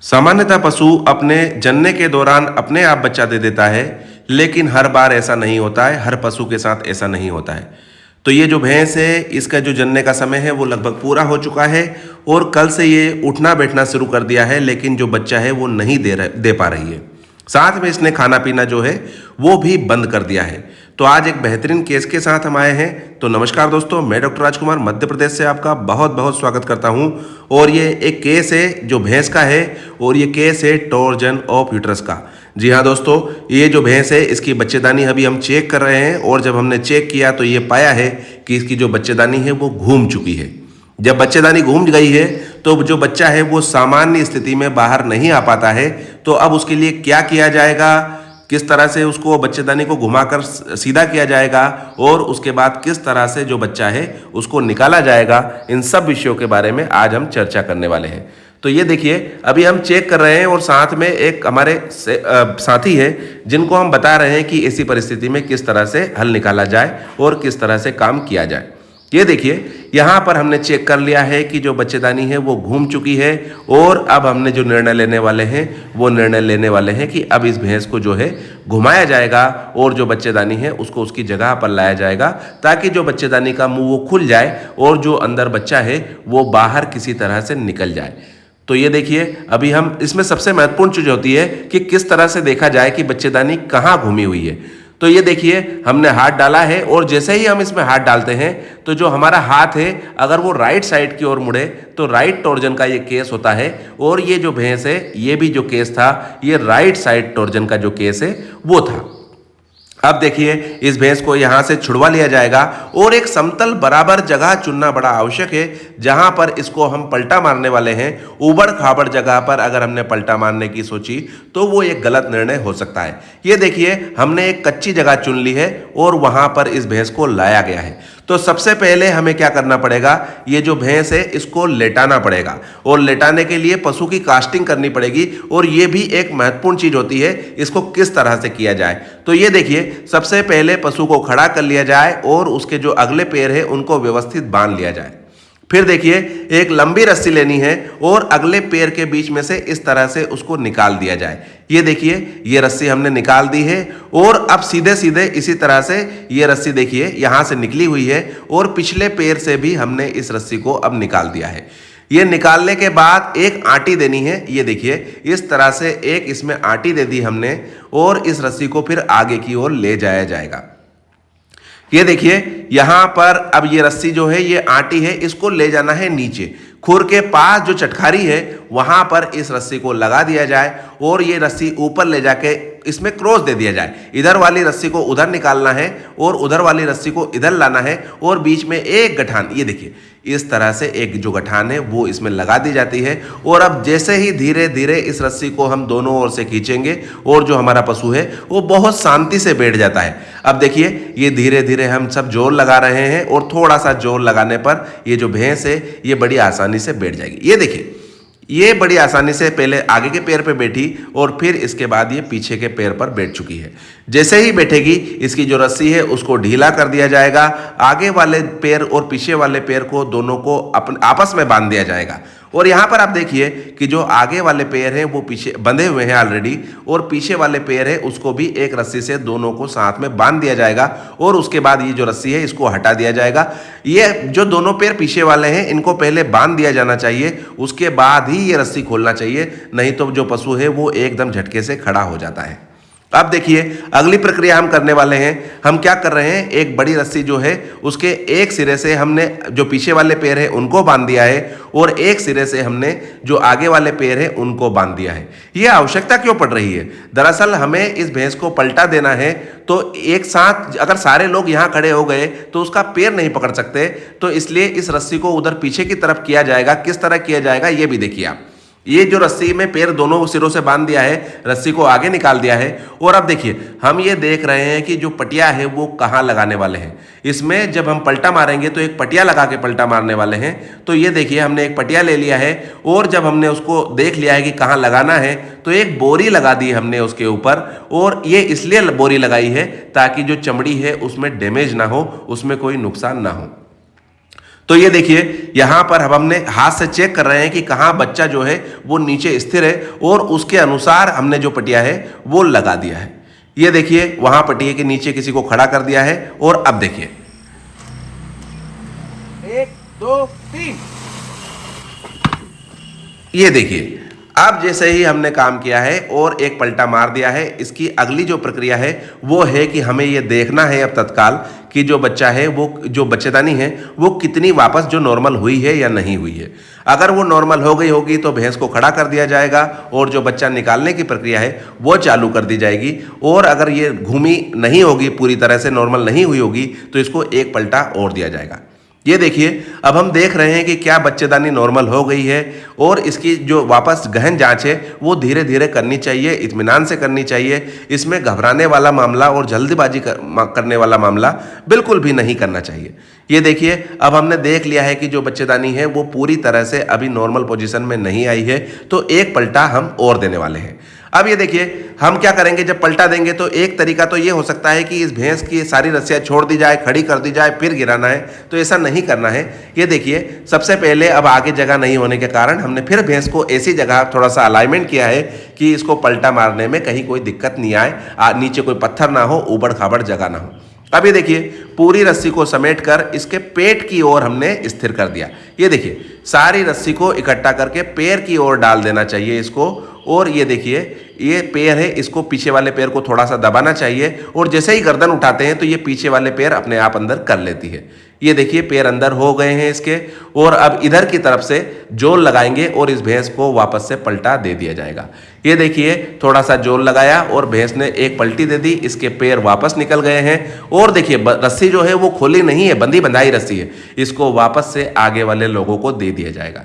सामान्यतः पशु अपने जनने के दौरान अपने आप बच्चा दे देता है, लेकिन हर बार ऐसा नहीं होता है, हर पशु के साथ ऐसा नहीं होता है। तो ये जो भैंस है, इसका जो जनने का समय है वो लगभग पूरा हो चुका है और कल से ये उठना बैठना शुरू कर दिया है, लेकिन जो बच्चा है वो नहीं दे पा रही है। साथ में इसने खाना पीना जो है वो भी बंद कर दिया है। तो आज एक बेहतरीन केस के साथ हम आए हैं। तो नमस्कार दोस्तों, मैं डॉक्टर राजकुमार मध्य प्रदेश से आपका बहुत बहुत स्वागत करता हूं। और ये एक केस है जो भैंस का है और ये केस है टॉर्जन ऑफ यूट्रस का। जी हाँ दोस्तों, ये जो भैंस है इसकी बच्चेदानी अभी हम चेक कर रहे हैं और जब हमने चेक किया तो ये पाया है कि इसकी जो बच्चेदानी है वो घूम चुकी है। जब बच्चेदानी घूम गई है तो जो बच्चा है वो सामान्य स्थिति में बाहर नहीं आ पाता है। तो अब उसके लिए क्या किया जाएगा, किस तरह से उसको बच्चेदानी को घुमाकर सीधा किया जाएगा और उसके बाद किस तरह से जो बच्चा है उसको निकाला जाएगा, इन सब विषयों के बारे में आज हम चर्चा करने वाले हैं। तो ये देखिए, अभी हम चेक कर रहे हैं और साथ में एक हमारे साथी है जिनको हम बता रहे हैं कि ऐसी परिस्थिति में किस तरह से हल निकाला जाए और किस तरह से काम किया जाए। ये देखिए, यहाँ पर हमने चेक कर लिया है कि जो बच्चेदानी है वो घूम चुकी है और अब हमने जो निर्णय लेने वाले हैं वो निर्णय लेने वाले हैं कि अब इस भैंस को जो है घुमाया जाएगा और जो बच्चेदानी है उसको उसकी जगह पर लाया जाएगा, ताकि जो बच्चेदानी का मुंह वो खुल जाए और जो अंदर बच्चा है वो बाहर किसी तरह से निकल जाए। तो ये देखिए, अभी हम इसमें सबसे महत्वपूर्ण चीज होती है कि किस तरह से देखा जाए कि बच्चेदानी कहाँ घूमी हुई है। तो ये देखिए, हमने हाथ डाला है और जैसे ही हम इसमें हाथ डालते हैं तो जो हमारा हाथ है अगर वो राइट साइड की ओर मुड़े तो राइट टॉर्जन का ये केस होता है। और ये जो भैंस है ये भी जो केस था ये राइट साइड टॉर्जन का जो केस है वो था। अब देखिए, इस भैंस को यहाँ से छुड़वा लिया जाएगा और एक समतल बराबर जगह चुनना बड़ा आवश्यक है जहां पर इसको हम पलटा मारने वाले हैं। उबड़ खाबड़ जगह पर अगर हमने पलटा मारने की सोची तो वो एक गलत निर्णय हो सकता है। ये देखिए, हमने एक कच्ची जगह चुन ली है और वहां पर इस भैंस को लाया गया है। तो सबसे पहले हमें क्या करना पड़ेगा, ये जो भैंस है इसको लेटाना पड़ेगा और लेटाने के लिए पशु की कास्टिंग करनी पड़ेगी। और ये भी एक महत्वपूर्ण चीज होती है, इसको किस तरह से किया जाए। तो ये देखिए, सबसे पहले पशु को खड़ा कर लिया जाए और उसके जो अगले पैर है उनको व्यवस्थित बांध लिया जाए। फिर देखिए, एक लंबी रस्सी लेनी है और अगले पैर के बीच में से इस तरह से उसको निकाल दिया जाए। ये देखिए, ये रस्सी हमने निकाल दी है और अब सीधे सीधे इसी तरह से ये रस्सी देखिए यहाँ से निकली हुई है और पिछले पैर से भी हमने इस रस्सी को अब निकाल दिया है। ये निकालने के बाद एक आंटी देनी है। ये देखिए, इस तरह से एक इसमें आंटी दे दी हमने और इस रस्सी को फिर आगे की ओर ले जाया जाएगा। ये देखिए, यहां पर अब ये रस्सी जो है ये आंटी है, इसको ले जाना है नीचे खुर के पास जो चटखारी है वहां पर इस रस्सी को लगा दिया जाए और ये रस्सी ऊपर ले जाके इसमें क्रॉस दे दिया जाए। इधर वाली रस्सी को उधर निकालना है और उधर वाली रस्सी को इधर लाना है और बीच में एक गठान, ये देखिए इस तरह से एक जो गठान है वो इसमें लगा दी जाती है। और अब जैसे ही धीरे धीरे इस रस्सी को हम दोनों ओर से खींचेंगे और जो हमारा पशु है वो बहुत शांति से बैठ जाता है। अब देखिए, ये धीरे धीरे हम सब जोर लगा रहे हैं और थोड़ा सा जोर लगाने पर ये जो भैंस है ये बड़ी आसानी से बैठ जाएगी। ये देखिए, ये बड़ी आसानी से पहले आगे के पैर पे बैठी और फिर इसके बाद ये पीछे के पैर पर बैठ चुकी है। जैसे ही बैठेगी इसकी जो रस्सी है उसको ढीला कर दिया जाएगा। आगे वाले पैर और पीछे वाले पैर को दोनों को आपस में बांध दिया जाएगा। और यहाँ पर आप देखिए कि जो आगे वाले पैर हैं वो पीछे बंधे हुए हैं ऑलरेडी और पीछे वाले पैर है उसको भी एक रस्सी से दोनों को साथ में बांध दिया जाएगा। और उसके बाद ये जो रस्सी है इसको हटा दिया जाएगा। ये जो दोनों पैर पीछे वाले हैं इनको पहले बांध दिया जाना चाहिए, उसके बाद ही ये रस्सी खोलना चाहिए, नहीं तो जो पशु है वो एकदम झटके से खड़ा हो जाता है। अब देखिए, अगली प्रक्रिया हम करने वाले हैं। हम क्या कर रहे हैं, एक बड़ी रस्सी जो है उसके एक सिरे से हमने जो पीछे वाले पैर है उनको बांध दिया है और एक सिरे से हमने जो आगे वाले पैर है उनको बांध दिया है। यह आवश्यकता क्यों पड़ रही है, दरअसल हमें इस भैंस को पलटा देना है तो एक साथ अगर सारे लोग यहाँ खड़े हो गए तो उसका पैर नहीं पकड़ सकते, तो इसलिए इस रस्सी को उधर पीछे की तरफ किया जाएगा। किस तरह किया जाएगा ये भी देखिए आप। ये जो रस्सी में पैर दोनों सिरों से बांध दिया है, रस्सी को आगे निकाल दिया है और अब देखिए हम ये देख रहे हैं कि जो पटिया है वो कहाँ लगाने वाले हैं। इसमें जब हम पलटा मारेंगे तो एक पटिया लगा के पलटा मारने वाले हैं। तो ये देखिए, हमने एक पटिया ले लिया है और जब हमने उसको देख लिया है कि कहाँ लगाना है तो एक बोरी लगा दी हमने उसके ऊपर। और ये इसलिए बोरी लगाई है ताकि जो चमड़ी है उसमें डैमेज ना हो, उसमें कोई नुकसान ना हो। तो ये देखिए यहाँ पर हम हमने हाथ से चेक कर रहे हैं कि कहाँ बच्चा जो है वो नीचे स्थिर है और उसके अनुसार हमने जो पटिया है वो लगा दिया है। ये देखिए वहां पटिए के नीचे किसी को खड़ा कर दिया है और अब देखिए 1 2 3। ये देखिए अब जैसे ही हमने काम किया है और एक पलटा मार दिया है, इसकी अगली जो प्रक्रिया है वो है कि हमें ये देखना है अब तत्काल कि जो बच्चा है वो जो बच्चेदानी है वो कितनी वापस जो नॉर्मल हुई है या नहीं हुई है। अगर वो नॉर्मल हो गई होगी तो भैंस को खड़ा कर दिया जाएगा और जो बच्चा निकालने की प्रक्रिया है वो चालू कर दी जाएगी। और अगर ये घूमी नहीं होगी, पूरी तरह से नॉर्मल नहीं हुई होगी, तो इसको एक पलटा और दिया जाएगा। ये देखिए अब हम देख रहे हैं कि क्या बच्चेदानी नॉर्मल हो गई है और इसकी जो वापस गहन जांच है वो धीरे धीरे करनी चाहिए, इत्मीनान से करनी चाहिए। इसमें घबराने वाला मामला और जल्दबाजी करने वाला मामला बिल्कुल भी नहीं करना चाहिए। ये देखिए अब हमने देख लिया है कि जो बच्चेदानी है वो पूरी तरह से अभी नॉर्मल पोजीशन में नहीं आई है, तो एक पलटा हम और देने वाले हैं। अब ये देखिए हम क्या करेंगे, जब पलटा देंगे तो एक तरीका तो ये हो सकता है कि इस भैंस की सारी रस्सियाँ छोड़ दी जाए, खड़ी कर दी जाए, फिर गिराना है, तो ऐसा नहीं करना है। ये देखिए सबसे पहले अब आगे जगह नहीं होने के कारण हमने फिर भैंस को ऐसी जगह थोड़ा सा अलाइनमेंट किया है कि इसको पलटा मारने में कहीं कोई दिक्कत नहीं आए, नीचे कोई पत्थर ना हो, ऊबड़ खाबड़ जगह ना हो। अब ये देखिए पूरी रस्सी को समेट कर इसके पेट की ओर हमने स्थिर कर दिया। ये देखिए सारी रस्सी को इकट्ठा करके पैर की ओर डाल देना चाहिए इसको। और ये देखिए ये पैर है, इसको पीछे वाले पैर को थोड़ा सा दबाना चाहिए और जैसे ही गर्दन उठाते हैं तो ये पीछे वाले पैर अपने आप अंदर कर लेती है। ये देखिए पैर अंदर हो गए हैं इसके, और अब इधर की तरफ से जोल लगाएंगे और इस भैंस को वापस से पलटा दे दिया जाएगा। ये देखिए थोड़ा सा जोल लगाया और भैंस ने एक पलटी दे दी, इसके पैर वापस निकल गए हैं। और देखिए रस्सी जो है वो खोली नहीं है, बंधी बंधाई रस्सी है, इसको वापस से आगे वाले लोगों को दे दिया जाएगा।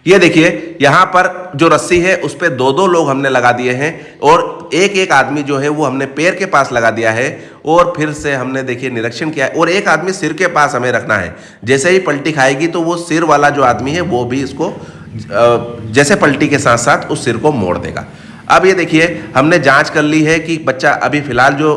ये देखिए यहां पर जो रस्सी है उस पर दो लोग हमने लगा दिए हैं और एक आदमी जो है वो हमने पैर के पास लगा दिया है। और फिर से हमने देखिए निरीक्षण किया है और एक आदमी सिर के पास हमें रखना है। जैसे ही पलटी खाएगी तो वो सिर वाला जो आदमी है वो भी इसको जैसे पलटी के साथ साथ उस सिर को मोड़ देगा। अब ये देखिए हमने जांच कर ली है कि बच्चा अभी फिलहाल जो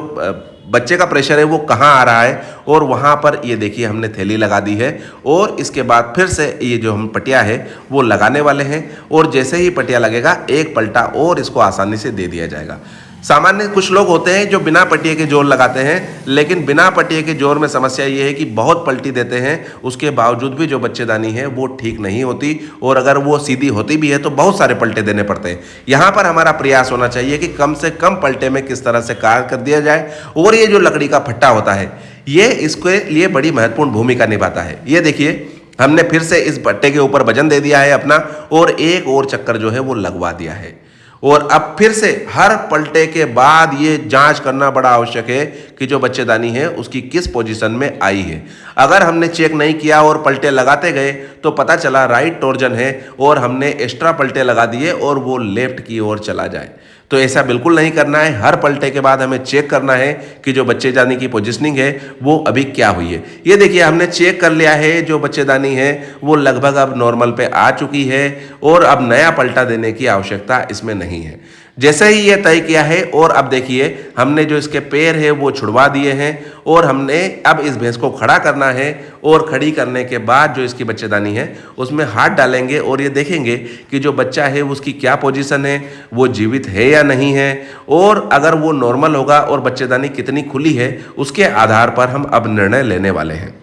बच्चे का प्रेशर है वो कहाँ आ रहा है, और वहाँ पर ये देखिए हमने थैली लगा दी है। और इसके बाद फिर से ये जो हम पटिया है वो लगाने वाले हैं और जैसे ही पटिया लगेगा एक पलटा और इसको आसानी से दे दिया जाएगा। सामान्य कुछ लोग होते हैं जो बिना पटिए के जोर लगाते हैं, लेकिन बिना पटिए के जोर में समस्या ये है कि बहुत पलटी देते हैं, उसके बावजूद भी जो बच्चेदानी है वो ठीक नहीं होती, और अगर वो सीधी होती भी है तो बहुत सारे पलटे देने पड़ते हैं। यहाँ पर हमारा प्रयास होना चाहिए कि कम से कम पलटे में किस तरह से कार्य कर दिया जाए। और ये जो लकड़ी का फट्टा होता है ये इसके लिए बड़ी महत्वपूर्ण भूमिका निभाता है। ये देखिए हमने फिर से इस पट्टे के ऊपर वजन दे दिया है अपना और एक और चक्कर जो है वो लगवा दिया है। और अब फिर से हर पलटे के बाद ये जांच करना बड़ा आवश्यक है कि जो बच्चेदानी है उसकी किस पोजीशन में आई है। अगर हमने चेक नहीं किया और पलटे लगाते गए तो पता चला राइट टॉर्जन है और हमने एक्स्ट्रा पलटे लगा दिए और वो लेफ्ट की ओर चला जाए, तो ऐसा बिल्कुल नहीं करना है। हर पलटे के बाद हमें चेक करना है कि जो बच्चेदानी की पोजीशनिंग है वो अभी क्या हुई है। ये देखिए हमने चेक कर लिया है, जो बच्चेदानी है वो लगभग अब नॉर्मल पे आ चुकी है और अब नया पलटा देने की आवश्यकता इसमें नहीं है। जैसे ही ये तय किया है और अब देखिए हमने जो इसके पैर है वो छुड़वा दिए हैं और हमने अब इस भैंस को खड़ा करना है और खड़ी करने के बाद जो इसकी बच्चेदानी है उसमें हाथ डालेंगे और ये देखेंगे कि जो बच्चा है उसकी क्या पोजीशन है, वो जीवित है या नहीं है, और अगर वो नॉर्मल होगा और बच्चेदानी कितनी खुली है उसके आधार पर हम अब निर्णय लेने वाले हैं।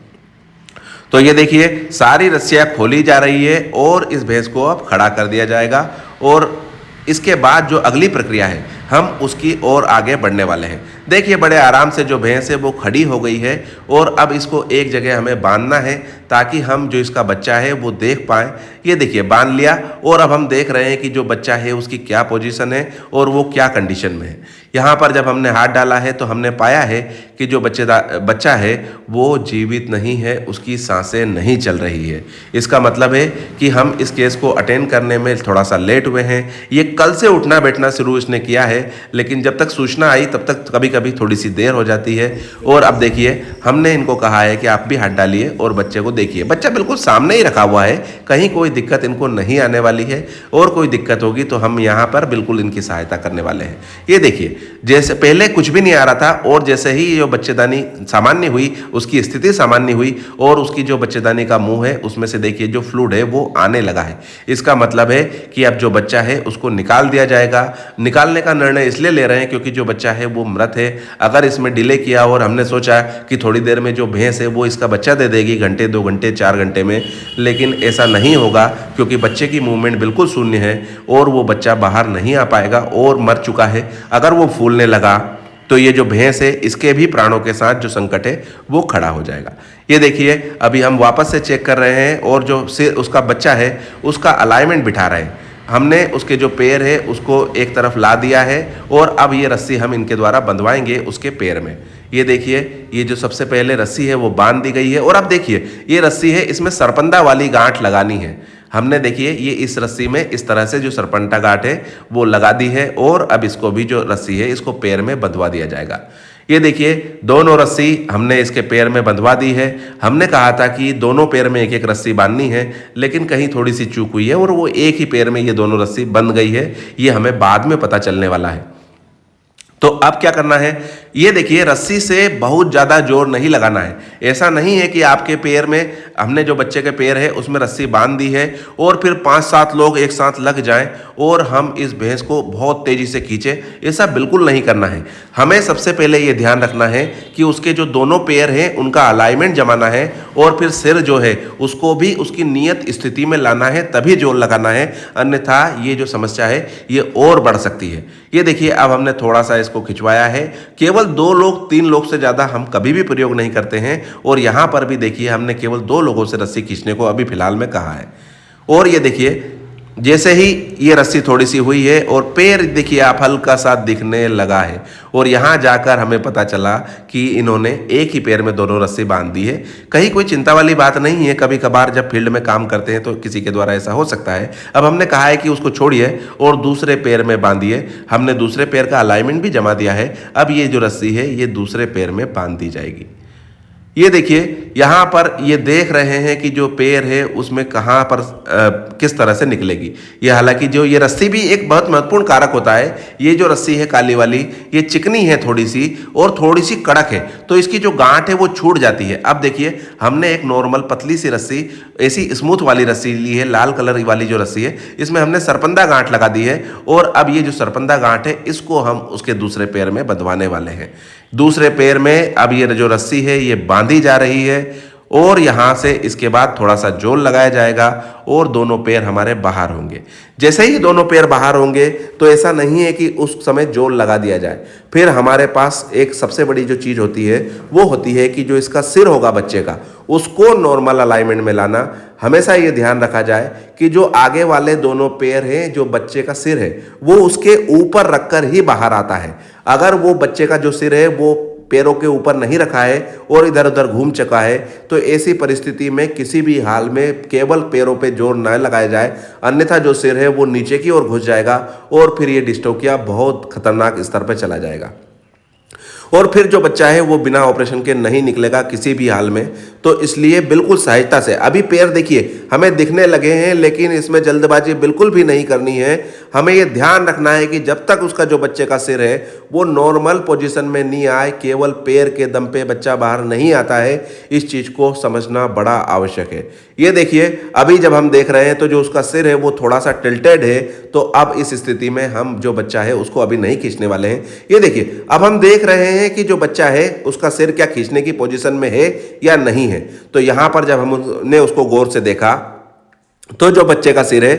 तो ये देखिए सारी रस्सियाँ खोली जा रही है और इस भैंस को अब खड़ा कर दिया जाएगा और इसके बाद जो अगली प्रक्रिया है हम उसकी ओर आगे बढ़ने वाले हैं। देखिए बड़े आराम से जो भैंस है वो खड़ी हो गई है और अब इसको एक जगह हमें बांधना है ताकि हम जो इसका बच्चा है वो देख पाएँ। ये देखिए बांध लिया और अब हम देख रहे हैं कि जो बच्चा है उसकी क्या पोजीशन है और वो क्या कंडीशन में है। यहाँ पर जब हमने हाथ डाला है तो हमने पाया है कि जो बच्चा है वो जीवित नहीं है, उसकी सांसें नहीं चल रही है। इसका मतलब है कि हम इस केस को अटेंड करने में थोड़ा सा लेट हुए हैं। ये कल से उठना बैठना शुरू इसने किया है है, लेकिन जब तक सूचना आई तब तक कभी कभी थोड़ी सी देर हो जाती है। और अब देखिए हमने इनको कहा है कि आप भी हाथ डालिए और बच्चे को देखिए। बच्चा बिल्कुल सामने ही रखा हुआ है, कहीं कोई दिक्कत इनको नहीं आने वाली है, और कोई दिक्कत होगी तो हम यहाँ पर बिल्कुल इनकी सहायता करने वाले हैं। ये देखिए, जैसे पहले कुछ भी नहीं आ रहा था और जैसे ही जो बच्चेदानी सामान्य हुई, उसकी स्थिति सामान्य हुई और उसकी जो बच्चेदानी का मुंह है उसमें से देखिए जो फ्लूइड है वो आने लगा है। इसका मतलब है कि अब जो बच्चा है उसको निकाल दिया जाएगा। निकालने का निर्णय इसलिए ले रहे हैं क्योंकि जो बच्चा है वो मृत है। अगर इसमें डिले किया और हमने सोचा कि थोड़ी देर में जो भैंस है वो इसका बच्चा दे देगी, घंटे 2 घंटे 4 घंटे में, लेकिन ऐसा नहीं होगा क्योंकि बच्चे की मूवमेंट बिल्कुल शून्य है और वो बच्चा बाहर नहीं आ पाएगा और मर चुका है। अगर वो फूलने लगा तो ये जो भैंस है इसके भी प्राणों के साथ जो संकट है वो खड़ा हो जाएगा। ये देखिए अभी हम वापस से चेक कर रहे हैं और जो सिर उसका बच्चा है उसका अलाइनमेंट बिठा रहे हैं। हमने उसके जो पैर है उसको एक तरफ ला दिया है और अब ये रस्सी हम इनके द्वारा बंधवाएंगे उसके पैर में। ये देखिए, ये जो सबसे पहले रस्सी है वो बांध दी गई है और अब देखिए ये रस्सी है, इसमें सरपंदा वाली गांठ लगानी है। हमने देखिए ये इस रस्सी में इस तरह से जो सरपंटा गांठ है वो लगा दी है और अब इसको भी जो रस्सी है इसको पैर में बंधवा दिया जाएगा। ये देखिए दोनों रस्सी हमने इसके पैर में बंधवा दी है। हमने कहा था कि दोनों पैर में एक एक रस्सी बांधनी है, लेकिन कहीं थोड़ी सी चूक हुई है और वो एक ही पैर में ये दोनों रस्सी बंध गई है। ये हमें बाद में पता चलने वाला है। तो अब क्या करना है, ये देखिए रस्सी से बहुत ज़्यादा जोर नहीं लगाना है। ऐसा नहीं है कि आपके पैर में, हमने जो बच्चे के पैर है उसमें रस्सी बांध दी है और फिर 5-7 लोग एक साथ लग जाएं और हम इस भैंस को बहुत तेज़ी से खींचें। ऐसा बिल्कुल नहीं करना है। हमें सबसे पहले ये ध्यान रखना है कि उसके जो दोनों पैर हैं उनका अलाइनमेंट जमाना है और फिर सिर जो है उसको भी उसकी नियत स्थिति में लाना है, तभी जोर लगाना है, अन्यथा ये जो समस्या है ये और बढ़ सकती है। ये देखिए अब हमने थोड़ा सा इसको खिंचवाया है। केवल 2 लोग 3 लोग से ज़्यादा हम कभी भी प्रयोग नहीं करते हैं और यहाँ पर भी देखिए हमने केवल 2 लोगों से रस्सी खींचने को अभी फिलहाल में कहा है। और ये देखिए जैसे ही ये रस्सी थोड़ी सी हुई है और पैर देखिए आप हल्का सा दिखने लगा है और यहाँ जाकर हमें पता चला कि इन्होंने एक ही पैर में दोनों रस्सी बांध दी है। कहीं कोई चिंता वाली बात नहीं है, कभी कभार जब फील्ड में काम करते हैं तो किसी के द्वारा ऐसा हो सकता है। अब हमने कहा है कि उसको छोड़िए और दूसरे पैर में बांधिए। हमने दूसरे पैर का अलाइनमेंट भी जमा दिया है। अब ये जो रस्सी है ये दूसरे पैर में बांध दी जाएगी। ये देखिए यहाँ पर ये देख रहे हैं कि जो पैर है उसमें कहाँ पर किस तरह से निकलेगी। ये हालांकि जो ये रस्सी भी एक बहुत महत्वपूर्ण कारक होता है। ये जो रस्सी है काली वाली ये चिकनी है थोड़ी सी और थोड़ी सी कड़क है, तो इसकी जो गांठ है वो छूट जाती है। अब देखिए हमने एक नॉर्मल पतली सी रस्सी, ऐसी स्मूथ वाली रस्सी ली है, लाल कलर वाली जो रस्सी है इसमें हमने सरपंदा गांठ लगा दी है और अब ये जो सरपंदा गांठ है इसको हम उसके दूसरे पैर में बंधवाने वाले हैं। दूसरे पैर में अब ये जो रस्सी है ये बांधी जा रही है और यहाँ से इसके बाद थोड़ा सा जोल लगाया जाएगा और दोनों पैर हमारे बाहर होंगे। जैसे ही दोनों पैर बाहर होंगे तो ऐसा नहीं है कि उस समय जोल लगा दिया जाए। फिर हमारे पास एक सबसे बड़ी जो चीज़ होती है वो होती है कि जो इसका सिर होगा बच्चे का उसको नॉर्मल अलाइनमेंट में लाना। हमेशा ये ध्यान रखा जाए कि जो आगे वाले दोनों पैर हैं, जो बच्चे का सिर है वो उसके ऊपर रखकर ही बाहर आता है। अगर वो बच्चे का जो सिर है वो पैरों के ऊपर नहीं रखा है और इधर उधर घूम चुका है तो ऐसी परिस्थिति में किसी भी हाल में केवल पैरों पे जोर न लगाया जाए, अन्यथा जो सिर है वो नीचे की ओर घुस जाएगा और फिर ये डिस्टोकिया बहुत खतरनाक स्तर पर चला जाएगा और फिर जो बच्चा है वो बिना ऑपरेशन के नहीं निकलेगा किसी भी हाल में। तो इसलिए बिल्कुल सहजता से, अभी पैर देखिए हमें दिखने लगे हैं लेकिन इसमें जल्दबाजी बिल्कुल भी नहीं करनी है। हमें ये ध्यान रखना है कि जब तक उसका जो बच्चे का सिर है वो नॉर्मल पोजीशन में नहीं आए, केवल पैर के दम पे बच्चा बाहर नहीं आता है, इस चीज़ को समझना बड़ा आवश्यक है। ये देखिए अभी जब हम देख रहे हैं तो जो उसका सिर है वो थोड़ा सा टिल्टेड है, तो अब इस स्थिति में हम जो बच्चा है उसको अभी नहीं खींचने वाले हैं। ये देखिए अब हम देख रहे हैं कि जो बच्चा है उसका सिर क्या खींचने की पोजीशन में है या नहीं है। तो यहाँ पर जब हमने उसको गौर से देखा तो जो बच्चे का सिर है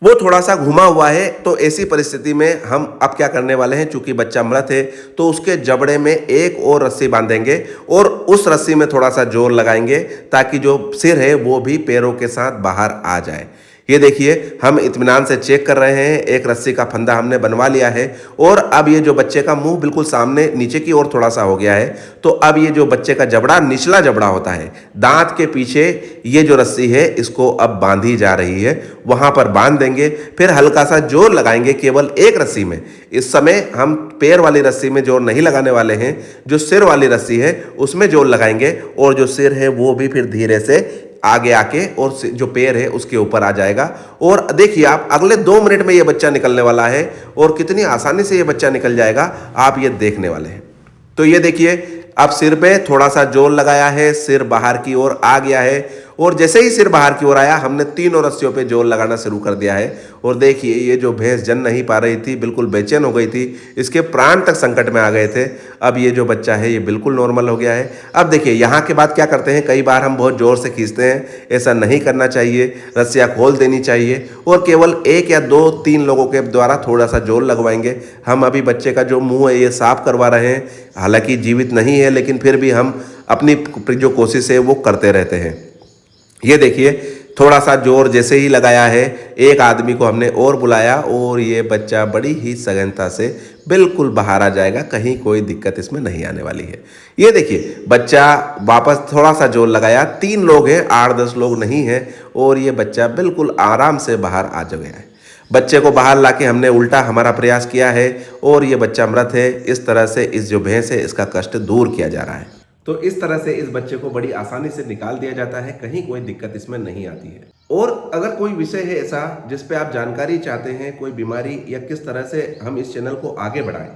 वो थोड़ा सा घुमा हुआ है। तो ऐसी परिस्थिति में हम अब क्या करने वाले हैं, चूंकि बच्चा मृत है तो उसके जबड़े में एक और रस्सी बांधेंगे और उस रस्सी में थोड़ा सा जोर लगाएंगे ताकि जो सिर है वो भी पैरों के साथ बाहर आ जाए। ये देखिए हम इत्मीनान से चेक कर रहे हैं, एक रस्सी का फंदा हमने बनवा लिया है और अब ये जो बच्चे का मुंह बिल्कुल सामने नीचे की ओर थोड़ा सा हो गया है। तो अब ये जो बच्चे का जबड़ा, निचला जबड़ा होता है दांत के पीछे, ये जो रस्सी है इसको अब बांधी जा रही है, वहां पर बांध देंगे। फिर हल्का सा जोर लगाएंगे केवल एक रस्सी में। इस समय हम पैर वाली रस्सी में जोर नहीं लगाने वाले हैं, जो सिर वाली रस्सी है उसमें जोर लगाएंगे और जो सिर है वो भी फिर धीरे से आगे आके और जो पैर है उसके ऊपर आ जाएगा। और देखिए आप अगले 2 मिनट में ये बच्चा निकलने वाला है और कितनी आसानी से ये बच्चा निकल जाएगा आप ये देखने वाले हैं। तो ये देखिए अब सिर पे थोड़ा सा जोर लगाया है, सिर बाहर की ओर आ गया है और जैसे ही सिर बाहर की ओर आया हमने तीनों रस्सियों पे जोर लगाना शुरू कर दिया है। और देखिए ये जो भैंस जन नहीं पा रही थी, बिल्कुल बेचैन हो गई थी, इसके प्राण तक संकट में आ गए थे। अब ये जो बच्चा है ये बिल्कुल नॉर्मल हो गया है। अब देखिए यहाँ के बाद क्या करते हैं, कई बार हम बहुत जोर से खींचते हैं, ऐसा नहीं करना चाहिए, रस्सियाँ खोल देनी चाहिए और केवल 1 या 2-3 लोगों के द्वारा थोड़ा सा जोर लगवाएंगे। हम अभी बच्चे का जो मुँह है ये साफ करवा रहे हैं, हालांकि जीवित नहीं है लेकिन फिर भी हम अपनी जो कोशिश है वो करते रहते हैं। ये देखिए थोड़ा सा जोर जैसे ही लगाया है, एक आदमी को हमने और बुलाया और ये बच्चा बड़ी ही सघनता से बिल्कुल बाहर आ जाएगा, कहीं कोई दिक्कत इसमें नहीं आने वाली है। ये देखिए बच्चा वापस थोड़ा सा जोर लगाया, 3 लोग हैं, 8-10 लोग नहीं हैं और ये बच्चा बिल्कुल आराम से बाहर आ गया है। बच्चे को बाहर लाके हमने उल्टा हमारा प्रयास किया है और ये बच्चा मृत है। इस तरह से इस जो भैंस है इसका कष्ट दूर किया जा रहा है। तो इस तरह से इस बच्चे को बड़ी आसानी से निकाल दिया जाता है, कहीं कोई दिक्कत इसमें नहीं आती है। और अगर कोई विषय है ऐसा जिस पे आप जानकारी चाहते हैं, कोई बीमारी या किस तरह से हम इस चैनल को आगे बढ़ाएं,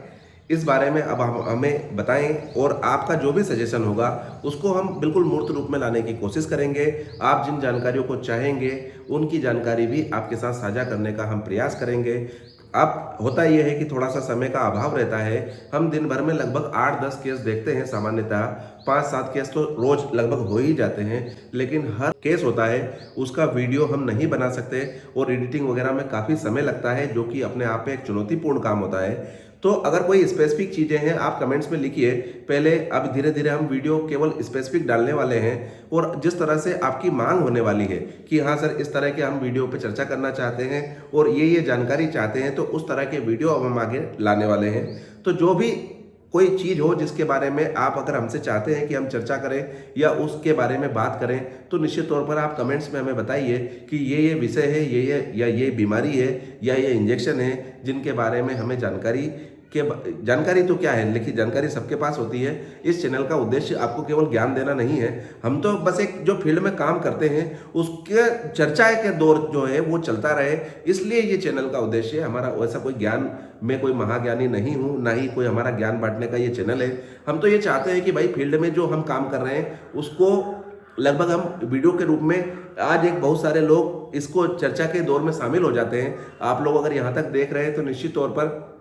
इस बारे में अब हम हमें बताएं और आपका जो भी सजेशन होगा उसको हम बिल्कुल मूर्त रूप में लाने की कोशिश करेंगे। आप जिन जानकारियों को चाहेंगे उनकी जानकारी भी आपके साथ साझा करने का हम प्रयास करेंगे। अब होता यह है कि थोड़ा सा समय का अभाव रहता है, हम दिन भर में लगभग 8-10 केस देखते हैं, सामान्यतः 5-7 केस तो रोज लगभग हो ही जाते हैं, लेकिन हर केस होता है उसका वीडियो हम नहीं बना सकते और एडिटिंग वगैरह में काफ़ी समय लगता है, जो कि अपने आप में एक चुनौतीपूर्ण काम होता है। तो अगर कोई स्पेसिफिक चीज़ें हैं आप कमेंट्स में लिखिए। पहले अब धीरे धीरे हम वीडियो केवल स्पेसिफिक डालने वाले हैं और जिस तरह से आपकी मांग होने वाली है कि हाँ सर इस तरह के हम वीडियो पे चर्चा करना चाहते हैं और ये जानकारी चाहते हैं, तो उस तरह के वीडियो अब हम आगे लाने वाले हैं। तो जो भी कोई चीज़ हो जिसके बारे में आप अगर हमसे चाहते हैं कि हम चर्चा करें या उसके बारे में बात करें, तो निश्चित तौर पर आप कमेंट्स में हमें बताइए कि ये विषय है, ये बीमारी है या ये इंजेक्शन है जिनके बारे में हमें जानकारी तो क्या है, लेकिन जानकारी सबके पास होती है। इस चैनल का उद्देश्य आपको केवल ज्ञान देना नहीं है, हम तो बस एक जो फील्ड में काम करते हैं उसके चर्चा के दौर जो है वो चलता रहे, इसलिए ये चैनल का उद्देश्य है। हमारा वैसा कोई ज्ञान में कोई महाज्ञानी नहीं हूँ, ना ही कोई हमारा ज्ञान बांटने का ये चैनल है। हम तो ये चाहते हैं कि भाई फील्ड में जो हम काम कर रहे हैं उसको लगभग हम वीडियो के रूप में, आज एक बहुत सारे लोग इसको चर्चा के दौर में शामिल हो जाते हैं। आप लोग अगर यहाँ तक देख रहे हैं तो निश्चित तौर पर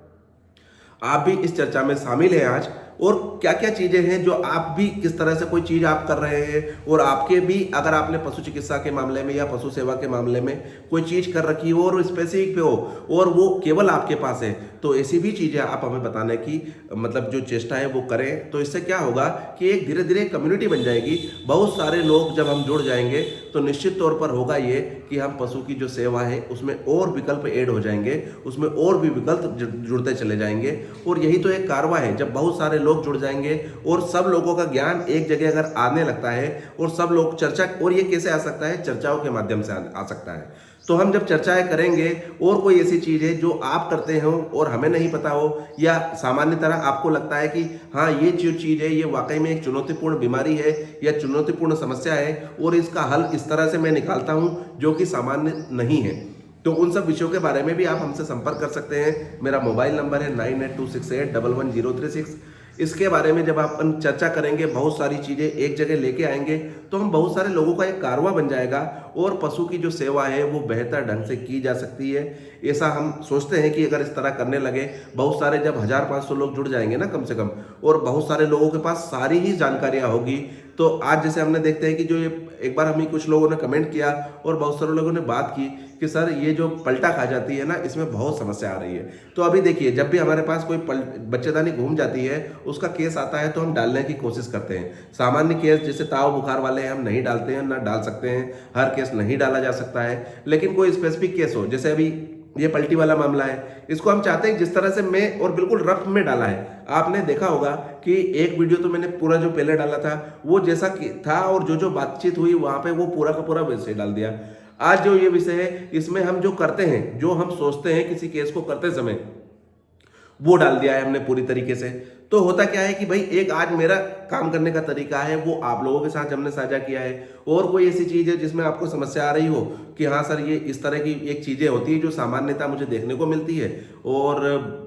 आप भी इस चर्चा में शामिल हैं आज, और क्या क्या चीज़ें हैं जो आप भी किस तरह से कोई चीज़ आप कर रहे हैं और आपके भी अगर आपने पशु चिकित्सा के मामले में या पशु सेवा के मामले में कोई चीज़ कर रखी हो और स्पेसिफिक पे हो और वो केवल आपके पास है, तो ऐसी भी चीज़ें आप हमें बताने की मतलब जो चेष्टा है वो करें। तो इससे क्या होगा कि एक धीरे धीरे कम्युनिटी बन जाएगी। बहुत सारे लोग जब हम जुड़ जाएंगे तो निश्चित तौर पर होगा ये कि हम पशु की जो सेवा है उसमें और विकल्प ऐड हो जाएंगे, उसमें और भी विकल्प जुड़ते चले जाएंगे। और यही तो एक कारवा है, जब बहुत सारे लोग जुड़ जाएंगे और सब लोगों का ज्ञान एक जगह अगर आने लगता है और सब लोग चर्चा, और ये कैसे आ सकता है, चर्चाओं के माध्यम से आ सकता है। तो हम जब चर्चाएं करेंगे और कोई ऐसी चीज़ है जो आप करते हो और हमें नहीं पता हो, या सामान्य तरह आपको लगता है कि हाँ ये जो चीज़ है ये वाकई में एक चुनौतीपूर्ण बीमारी है या चुनौतीपूर्ण समस्या है और इसका हल इस तरह से मैं निकालता हूँ जो कि सामान्य नहीं है, तो उन सब विषयों के बारे में भी आप हमसे संपर्क कर सकते हैं। मेरा मोबाइल नंबर है 9826811036। इसके बारे में जब अपन चर्चा करेंगे, बहुत सारी चीज़ें एक जगह लेके आएंगे, तो हम बहुत सारे लोगों का एक कारवा बन जाएगा और पशु की जो सेवा है वो बेहतर ढंग से की जा सकती है। ऐसा हम सोचते हैं कि अगर इस तरह करने लगे, बहुत सारे जब 1500 लोग जुड़ जाएंगे ना कम से कम, और बहुत सारे लोगों के पास सारी ही जानकारियाँ होगी, तो आज जैसे हमने देखते हैं कि जो ये एक बार हमें कुछ लोगों ने कमेंट किया और बहुत सारे लोगों ने बात की कि सर ये जो पलटा खा जाती है ना, इसमें बहुत समस्या आ रही है। तो अभी देखिए, जब भी हमारे पास कोई बच्चेदानी घूम जाती है, उसका केस आता है तो हम डालने की कोशिश करते हैं। सामान्य केस जैसे ताव बुखार वाले हम नहीं डालते हैं, ना डाल सकते हैं, हर केस नहीं डाला जा सकता है। लेकिन कोई स्पेसिफिक केस हो, जैसे अभी ये पलटी वाला मामला है, इसको हम चाहते हैं जिस तरह से मैं और बिल्कुल रफ में डाला है। आपने देखा होगा कि एक वीडियो तो मैंने पूरा जो पहले डाला था वो जैसा था और जो जो बातचीत हुई वहां पे वो पूरा का पूरा वैसे डाल दिया। आज जो ये विषय है, इसमें हम जो करते हैं, जो हम सोचते हैं किसी केस को करते समय, वो डाल दिया है हमने पूरी तरीके से। तो होता क्या है कि भाई एक आज मेरा काम करने का तरीका है वो आप लोगों के साथ हमने साझा किया है, और कोई ऐसी चीज है जिसमें आपको समस्या आ रही हो कि हाँ सर ये इस तरह की एक चीजें होती है जो सामान्यतः मुझे देखने को मिलती है, और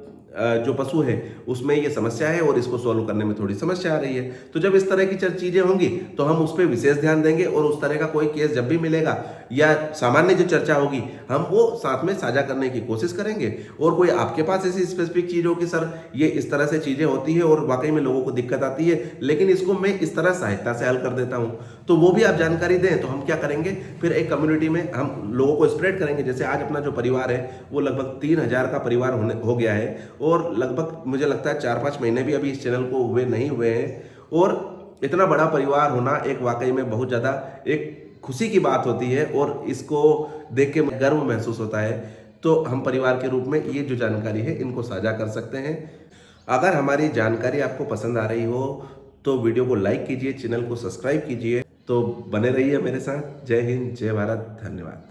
जो पशु है उसमें ये समस्या है और इसको सॉल्व करने में थोड़ी समस्या आ रही है। तो जब इस तरह की चीजें होंगी तो हम उस पर विशेष ध्यान देंगे, और उस तरह का कोई केस जब भी मिलेगा या सामान्य जो चर्चा होगी हम वो साथ में साझा करने की कोशिश करेंगे। और कोई आपके पास ऐसी स्पेसिफिक चीज हो कि सर ये इस तरह से चीजें होती है और वाकई में लोगों को दिक्कत आती है, लेकिन इसको मैं इस तरह सहायता से हल कर देता हूं, तो वो भी आप जानकारी दें। तो हम क्या करेंगे, फिर एक कम्युनिटी में हम लोगों को स्प्रेड करेंगे। जैसे आज अपना जो परिवार है वो लगभग 3000 का परिवार हो गया है, और लगभग मुझे लगता है 4-5 महीने भी अभी इस चैनल को नहीं हुए हैं, और इतना बड़ा परिवार होना एक वाकई में बहुत ज़्यादा एक खुशी की बात होती है, और इसको देख के गर्व महसूस होता है। तो हम परिवार के रूप में ये जो जानकारी है इनको साझा कर सकते हैं। अगर हमारी जानकारी आपको पसंद आ रही हो तो वीडियो को लाइक कीजिए, चैनल को सब्सक्राइब कीजिए। तो बने रहिए मेरे साथ। जय हिंद, जय भारत, धन्यवाद।